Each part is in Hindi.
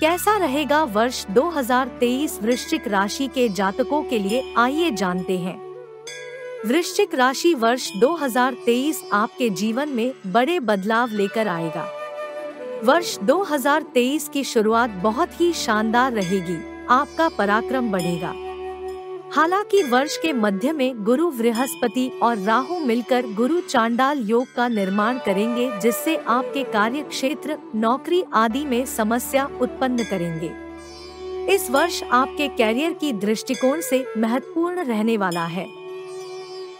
कैसा रहेगा वर्ष 2023 वृश्चिक राशि के जातकों के लिए, आइए जानते हैं। वृश्चिक राशि वर्ष 2023 आपके जीवन में बड़े बदलाव लेकर आएगा। वर्ष 2023 की शुरुआत बहुत ही शानदार रहेगी, आपका पराक्रम बढ़ेगा। हालांकि वर्ष के मध्य में गुरु बृहस्पति और राहु मिलकर गुरु चांडाल योग का निर्माण करेंगे, जिससे आपके कार्य क्षेत्र, नौकरी आदि में समस्या उत्पन्न करेंगे। इस वर्ष आपके कैरियर की दृष्टिकोण से महत्वपूर्ण रहने वाला है।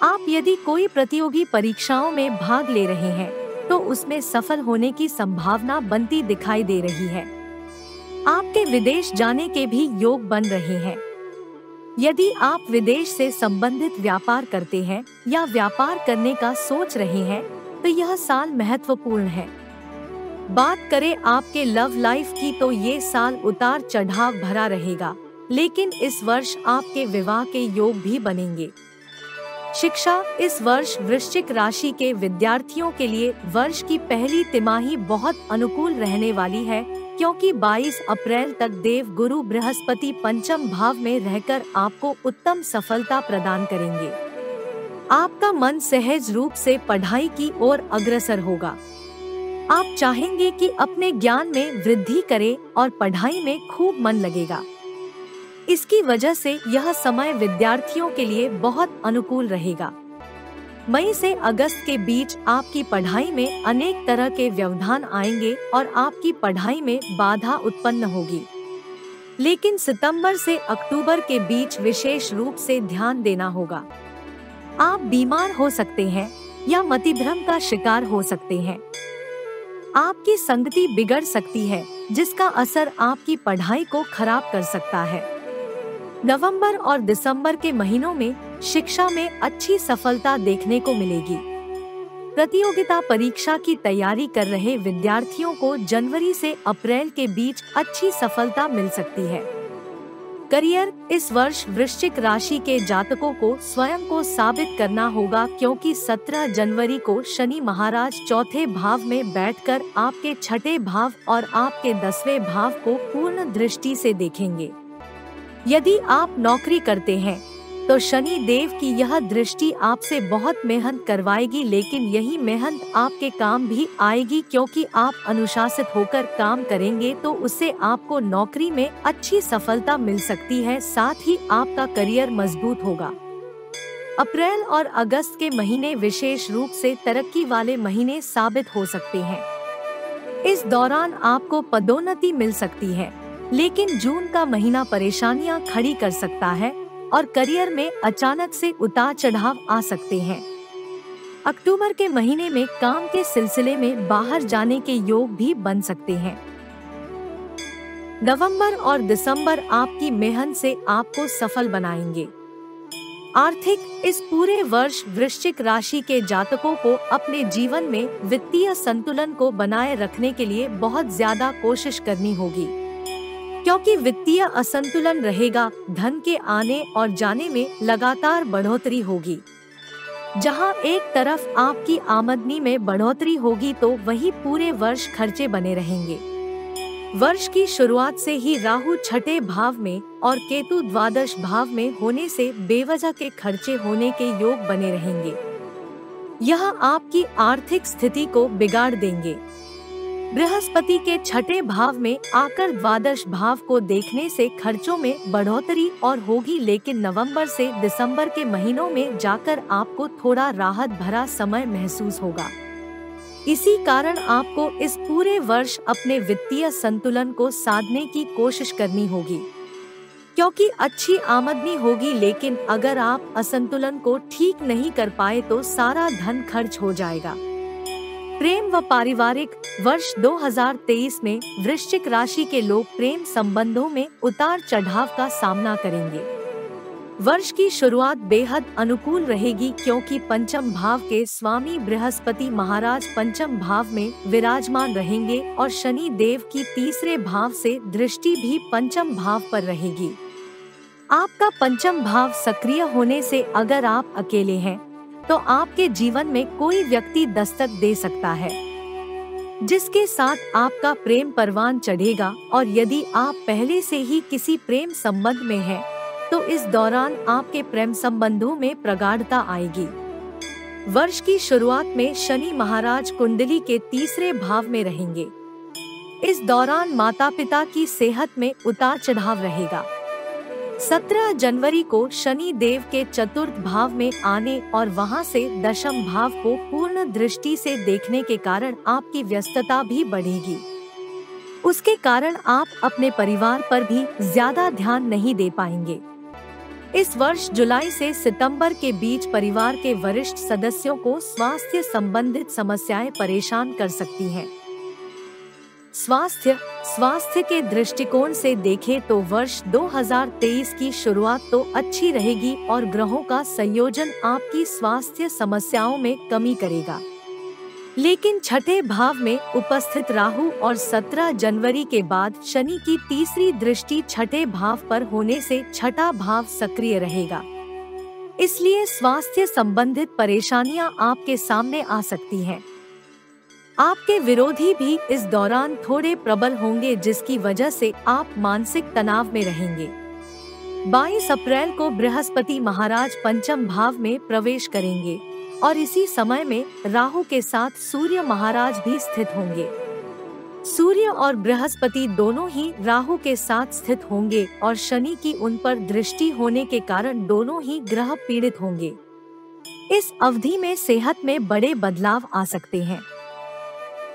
आप यदि कोई प्रतियोगी परीक्षाओं में भाग ले रहे हैं तो उसमें सफल होने की संभावना बनती दिखाई दे रही है। आपके विदेश जाने के भी योग बन रहे हैं। यदि आप विदेश से संबंधित व्यापार करते हैं या व्यापार करने का सोच रहे हैं तो यह साल महत्वपूर्ण है। बात करें आपके लव लाइफ की तो ये साल उतार चढ़ाव भरा रहेगा, लेकिन इस वर्ष आपके विवाह के योग भी बनेंगे। शिक्षा, इस वर्ष वृश्चिक राशि के विद्यार्थियों के लिए वर्ष की पहली तिमाही बहुत अनुकूल रहने वाली है, क्योंकि 22 अप्रैल तक देव गुरु बृहस्पति पंचम भाव में रहकर आपको उत्तम सफलता प्रदान करेंगे। आपका मन सहज रूप से पढ़ाई की ओर अग्रसर होगा। आप चाहेंगे कि अपने ज्ञान में वृद्धि करें और पढ़ाई में खूब मन लगेगा। इसकी वजह से यह समय विद्यार्थियों के लिए बहुत अनुकूल रहेगा। मई से अगस्त के बीच आपकी पढ़ाई में अनेक तरह के व्यवधान आएंगे और आपकी पढ़ाई में बाधा उत्पन्न होगी। लेकिन सितंबर से अक्टूबर के बीच विशेष रूप से ध्यान देना होगा। आप बीमार हो सकते हैं या मतिभ्रम का शिकार हो सकते हैं। आपकी संगति बिगड़ सकती है, जिसका असर आपकी पढ़ाई को खराब कर सकता है। नवंबर और दिसंबर के महीनों में शिक्षा में अच्छी सफलता देखने को मिलेगी। प्रतियोगिता परीक्षा की तैयारी कर रहे विद्यार्थियों को जनवरी से अप्रैल के बीच अच्छी सफलता मिल सकती है। करियर, इस वर्ष वृश्चिक राशि के जातकों को स्वयं को साबित करना होगा, क्योंकि 17 जनवरी को शनि महाराज चौथे भाव में बैठकर आपके छठे भाव और आपके 10वें भाव को पूर्ण दृष्टि से देखेंगे। यदि आप नौकरी करते हैं तो शनि देव की यह दृष्टि आपसे बहुत मेहनत करवाएगी, लेकिन यही मेहनत आपके काम भी आएगी, क्योंकि आप अनुशासित होकर काम करेंगे तो उससे आपको नौकरी में अच्छी सफलता मिल सकती है। साथ ही आपका करियर मजबूत होगा। अप्रैल और अगस्त के महीने विशेष रूप से तरक्की वाले महीने साबित हो सकते हैं। इस दौरान आपको पदोन्नति मिल सकती है, लेकिन जून का महीना परेशानियां खड़ी कर सकता है और करियर में अचानक से उतार चढ़ाव आ सकते हैं। अक्टूबर के महीने में काम के सिलसिले में बाहर जाने के योग भी बन सकते हैं। नवंबर और दिसंबर आपकी मेहनत से आपको सफल बनाएंगे। आर्थिक, इस पूरे वर्ष वृश्चिक राशि के जातकों को अपने जीवन में वित्तीय संतुलन को बनाए रखने के लिए बहुत ज्यादा कोशिश करनी होगी, क्योंकि वित्तीय असंतुलन रहेगा। धन के आने और जाने में लगातार बढ़ोतरी होगी। जहां एक तरफ आपकी आमदनी में बढ़ोतरी होगी तो वहीं पूरे वर्ष खर्चे बने रहेंगे। वर्ष की शुरुआत से ही राहु छठे भाव में और केतु द्वादश भाव में होने से बेवजह के खर्चे होने के योग बने रहेंगे। यह आपकी आर्थिक स्थिति को बिगाड़ देंगे। बृहस्पति के छठे भाव में आकर द्वादश भाव को देखने से खर्चों में बढ़ोतरी और होगी, लेकिन नवंबर से दिसंबर के महीनों में जाकर आपको थोड़ा राहत भरा समय महसूस होगा। इसी कारण आपको इस पूरे वर्ष अपने वित्तीय संतुलन को साधने की कोशिश करनी होगी, क्योंकि अच्छी आमदनी होगी, लेकिन अगर आप असंतुलन को ठीक नहीं कर पाए तो सारा धन खर्च हो जाएगा। प्रेम व पारिवारिक, वर्ष 2023 में वृश्चिक राशि के लोग प्रेम संबंधों में उतार चढ़ाव का सामना करेंगे। वर्ष की शुरुआत बेहद अनुकूल रहेगी, क्योंकि पंचम भाव के स्वामी बृहस्पति महाराज पंचम भाव में विराजमान रहेंगे और शनि देव की तीसरे भाव से दृष्टि भी पंचम भाव पर रहेगी। आपका पंचम भाव सक्रिय होने से अगर आप अकेले हैं तो आपके जीवन में कोई व्यक्ति दस्तक दे सकता है। जिसके साथ आपका प्रेम परवान चढ़ेगा। और यदि आप पहले से ही किसी प्रेम संबंध में हैं, तो इस दौरान आपके प्रेम संबंधों में प्रगाढ़ता आएगी। वर्ष की शुरुआत में शनि महाराज कुंडली के तीसरे भाव में रहेंगे। इस दौरान माता पिता की सेहत में उतार चढ़ाव रहेगा। 17 जनवरी को शनि देव के चतुर्थ भाव में आने और वहां से दशम भाव को पूर्ण दृष्टि से देखने के कारण आपकी व्यस्तता भी बढ़ेगी। उसके कारण आप अपने परिवार पर भी ज्यादा ध्यान नहीं दे पाएंगे। इस वर्ष जुलाई से सितंबर के बीच परिवार के वरिष्ठ सदस्यों को स्वास्थ्य संबंधित समस्याएं परेशान कर सकती हैं। स्वास्थ्य के दृष्टिकोण से देखें तो वर्ष 2023 की शुरुआत तो अच्छी रहेगी और ग्रहों का संयोजन आपकी स्वास्थ्य समस्याओं में कमी करेगा। लेकिन छठे भाव में उपस्थित राहु और 17 जनवरी के बाद शनि की तीसरी दृष्टि छठे भाव पर होने से छठा भाव सक्रिय रहेगा। इसलिए स्वास्थ्य संबंधित परेशानियां आपके सामने आ सकती हैं। आपके विरोधी भी इस दौरान थोड़े प्रबल होंगे, जिसकी वजह से आप मानसिक तनाव में रहेंगे। 22 अप्रैल को बृहस्पति महाराज पंचम भाव में प्रवेश करेंगे और इसी समय में राहु के साथ सूर्य महाराज भी स्थित होंगे। सूर्य और बृहस्पति दोनों ही राहु के साथ स्थित होंगे और शनि की उन पर दृष्टि होने के कारण दोनों ही ग्रह पीड़ित होंगे। इस अवधि में सेहत में बड़े बदलाव आ सकते हैं।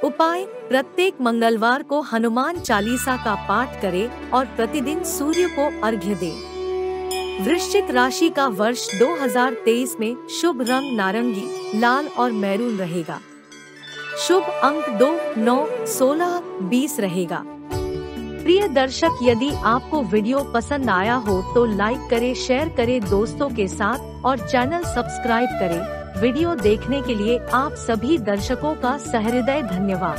उपाय: प्रत्येक मंगलवार को हनुमान चालीसा का पाठ करें और प्रतिदिन सूर्य को अर्घ्य दें। वृश्चिक राशि का वर्ष 2023 में शुभ रंग नारंगी, लाल और मैरून रहेगा। शुभ अंक 2, 9, 16, 20 रहेगा। प्रिय दर्शक, यदि आपको वीडियो पसंद आया हो तो लाइक करें, शेयर करें दोस्तों के साथ और चैनल सब्सक्राइब करें। वीडियो देखने के लिए आप सभी दर्शकों का सहृदय धन्यवाद।